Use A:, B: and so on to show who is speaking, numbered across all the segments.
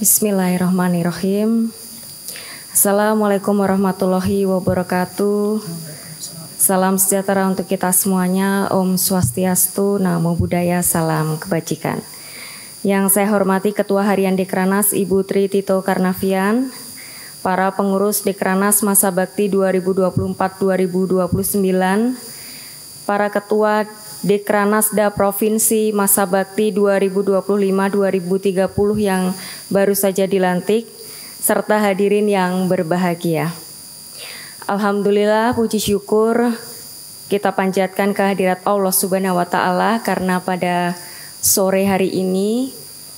A: Bismillahirrahmanirrahim. Assalamualaikum warahmatullahi wabarakatuh. Salam sejahtera untuk kita semuanya. Om Swastiastu, Namo Buddhaya, salam kebajikan. Yang saya hormati Ketua Harian Dekranaz Ibu Tri Tito Karnavian, para pengurus Dekranaz Masa Bakti 2024-2029, para Ketua Dekranazda Provinsi Masa Bakti 2025-2030 yang baru saja dilantik, serta hadirin yang berbahagia. Alhamdulillah, puji syukur kita panjatkan kehadirat Allah Subhanahu wa Ta'ala karena pada sore hari ini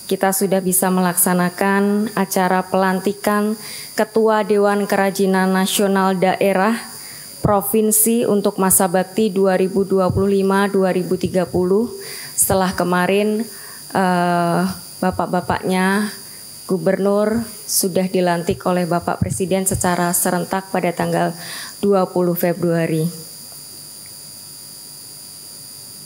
A: kita sudah bisa melaksanakan acara pelantikan Ketua Dewan Kerajinan Nasional Daerah Provinsi untuk masa bakti 2025-2030 setelah kemarin bapak-bapaknya gubernur sudah dilantik oleh Bapak Presiden secara serentak pada tanggal 20 Februari.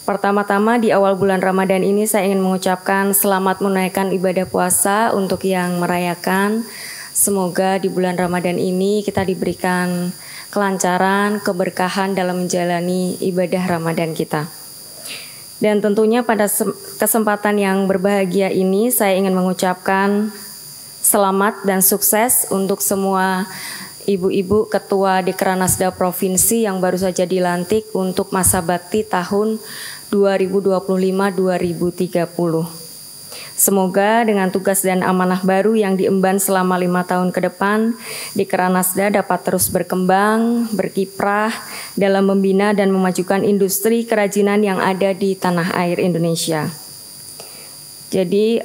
A: Pertama-tama di awal bulan Ramadan ini saya ingin mengucapkan selamat menunaikan ibadah puasa untuk yang merayakan. Semoga di bulan Ramadan ini kita diberikan kelancaran, keberkahan dalam menjalani ibadah Ramadan kita. Dan tentunya pada kesempatan yang berbahagia ini saya ingin mengucapkan selamat dan sukses untuk semua ibu-ibu ketua Dekranazda Provinsi yang baru saja dilantik untuk masa bakti tahun 2025-2030. Semoga dengan tugas dan amanah baru yang diemban selama 5 tahun ke depan, Dekranazda dapat terus berkembang, berkiprah dalam membina dan memajukan industri kerajinan yang ada di tanah air Indonesia. Jadi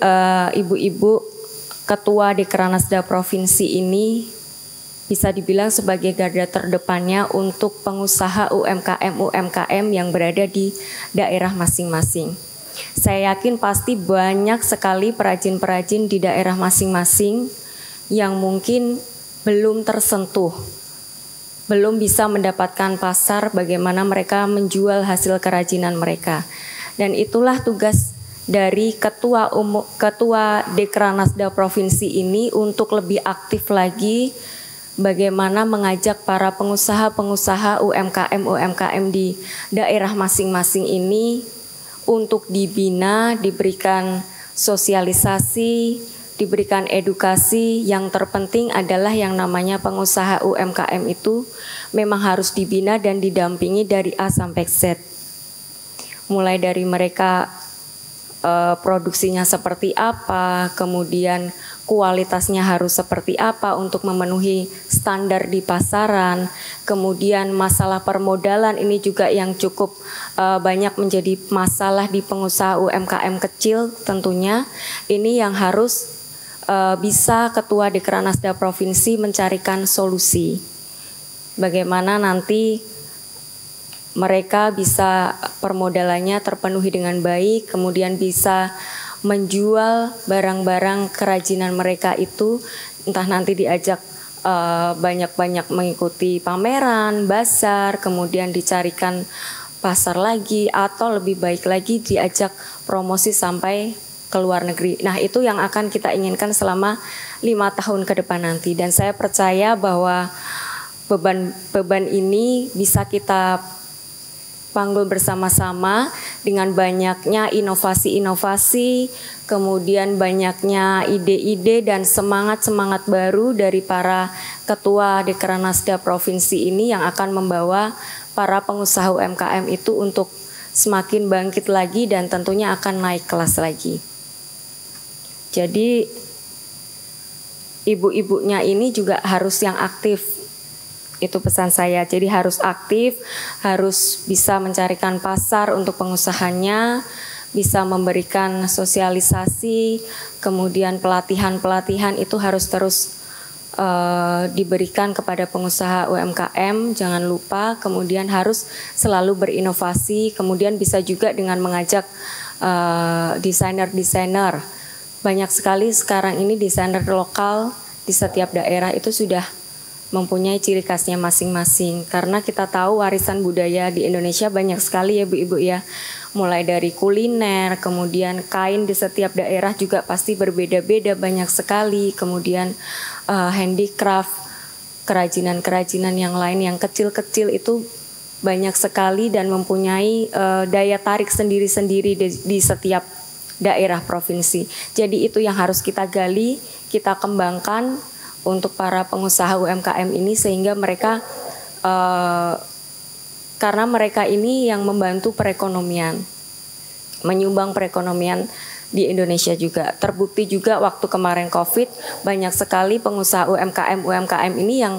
A: ibu-ibu ketua Dekranazda Provinsi ini bisa dibilang sebagai garda terdepannya untuk pengusaha UMKM yang berada di daerah masing-masing. Saya yakin pasti banyak sekali perajin-perajin di daerah masing-masing yang mungkin belum tersentuh, belum bisa mendapatkan pasar bagaimana mereka menjual hasil kerajinan mereka. Dan itulah tugas dari Ketua Dekranazda Provinsi ini untuk lebih aktif lagi bagaimana mengajak para pengusaha-pengusaha UMKM di daerah masing-masing ini untuk dibina, diberikan sosialisasi, diberikan edukasi. Yang terpenting adalah yang namanya pengusaha UMKM itu memang harus dibina dan didampingi dari A sampai Z. Mulai dari mereka produksinya seperti apa, kemudian kualitasnya harus seperti apa untuk memenuhi standar di pasaran. Kemudian masalah permodalan ini juga yang cukup banyak menjadi masalah di pengusaha UMKM kecil tentunya. Ini yang harus bisa Ketua Dekranazda Provinsi mencarikan solusi. Bagaimana nanti mereka bisa permodalannya terpenuhi dengan baik, kemudian bisa menjual barang-barang kerajinan mereka itu, entah nanti diajak banyak-banyak mengikuti pameran, bazar, kemudian dicarikan pasar lagi, atau lebih baik lagi diajak promosi sampai ke luar negeri. Nah, itu yang akan kita inginkan selama 5 tahun ke depan nanti. Dan saya percaya bahwa beban ini bisa kita panggul bersama-sama dengan banyaknya inovasi-inovasi, kemudian banyaknya ide-ide dan semangat-semangat baru dari para ketua Dekranazda Provinsi ini yang akan membawa para pengusaha UMKM itu untuk semakin bangkit lagi dan tentunya akan naik kelas lagi. Jadi ibu-ibunya ini juga harus yang aktif. Itu pesan saya, jadi harus aktif, harus bisa mencarikan pasar untuk pengusahanya, bisa memberikan sosialisasi, kemudian pelatihan-pelatihan itu harus terus diberikan kepada pengusaha UMKM, jangan lupa, kemudian harus selalu berinovasi, kemudian bisa juga dengan mengajak desainer-desainer. Banyak sekali sekarang ini desainer lokal di setiap daerah itu sudah mempunyai ciri khasnya masing-masing. Karena kita tahu warisan budaya di Indonesia banyak sekali ya Bu-Ibu ya. Mulai dari kuliner, kemudian kain di setiap daerah juga pasti berbeda-beda banyak sekali. Kemudian handicraft, kerajinan-kerajinan yang lain yang kecil-kecil itu banyak sekali dan mempunyai daya tarik sendiri-sendiri di setiap daerah provinsi. Jadi itu yang harus kita gali, kita kembangkan untuk para pengusaha UMKM ini sehingga mereka karena mereka ini yang membantu perekonomian, menyumbang perekonomian di Indonesia juga. Terbukti juga waktu kemarin COVID banyak sekali pengusaha UMKM ini yang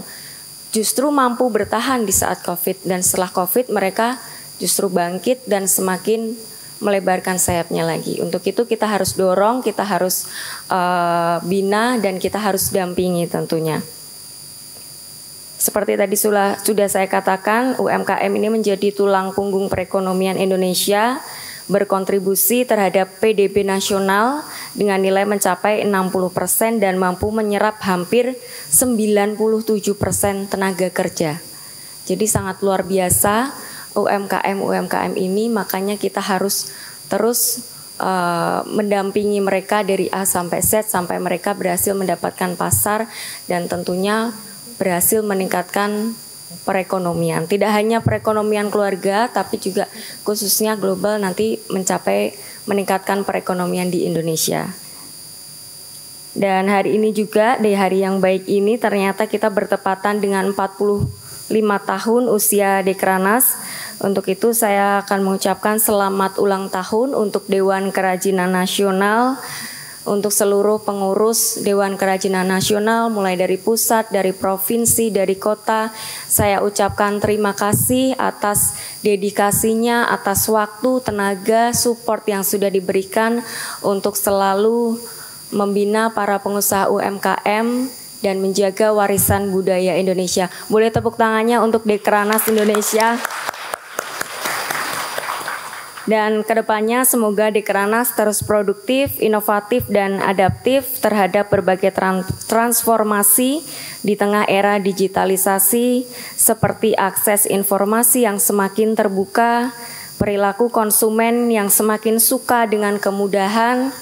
A: justru mampu bertahan di saat COVID dan setelah COVID mereka justru bangkit dan semakin melebarkan sayapnya lagi. Untuk itu kita harus dorong, kita harus bina dan kita harus dampingi tentunya. Seperti tadi sudah saya katakan, UMKM ini menjadi tulang punggung perekonomian Indonesia, berkontribusi terhadap PDB nasional dengan nilai mencapai 60% dan mampu menyerap hampir 97% tenaga kerja. Jadi sangat luar biasa UMKM ini, makanya kita harus terus mendampingi mereka dari A sampai Z sampai mereka berhasil mendapatkan pasar dan tentunya berhasil meningkatkan perekonomian. Tidak hanya perekonomian keluarga tapi juga khususnya global nanti meningkatkan perekonomian di Indonesia. Dan hari ini juga, di hari yang baik ini ternyata kita bertepatan dengan 45 tahun usia Dekranaz. Untuk itu saya akan mengucapkan selamat ulang tahun untuk Dewan Kerajinan Nasional, untuk seluruh pengurus Dewan Kerajinan Nasional mulai dari pusat, dari provinsi, dari kota. Saya ucapkan terima kasih atas dedikasinya, atas waktu, tenaga, support yang sudah diberikan untuk selalu membina para pengusaha UMKM dan menjaga warisan budaya Indonesia. Boleh tepuk tangannya untuk Dekranaz Indonesia. Dan kedepannya semoga Dekranaz terus produktif, inovatif, dan adaptif terhadap berbagai transformasi di tengah era digitalisasi seperti akses informasi yang semakin terbuka, perilaku konsumen yang semakin suka dengan kemudahan,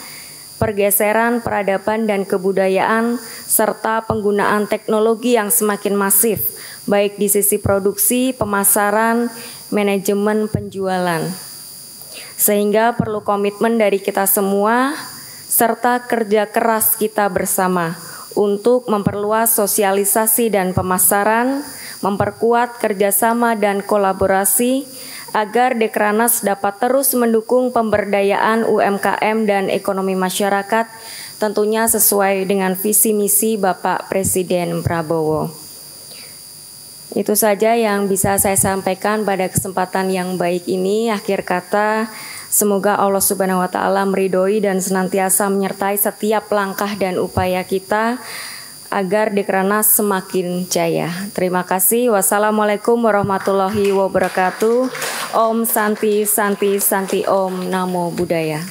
A: pergeseran peradaban dan kebudayaan, serta penggunaan teknologi yang semakin masif, baik di sisi produksi, pemasaran, manajemen penjualan. Sehingga perlu komitmen dari kita semua serta kerja keras kita bersama untuk memperluas sosialisasi dan pemasaran, memperkuat kerjasama dan kolaborasi agar Dekranaz dapat terus mendukung pemberdayaan UMKM dan ekonomi masyarakat, tentunya sesuai dengan visi misi Bapak Presiden Prabowo. Itu saja yang bisa saya sampaikan pada kesempatan yang baik ini. Akhir kata, semoga Allah Subhanahu wa Ta'ala meridhoi dan senantiasa menyertai setiap langkah dan upaya kita agar Dekranaz semakin jaya. Terima kasih. Wassalamualaikum warahmatullahi wabarakatuh. Om Santi Santi Santi Om Namo Buddhaya.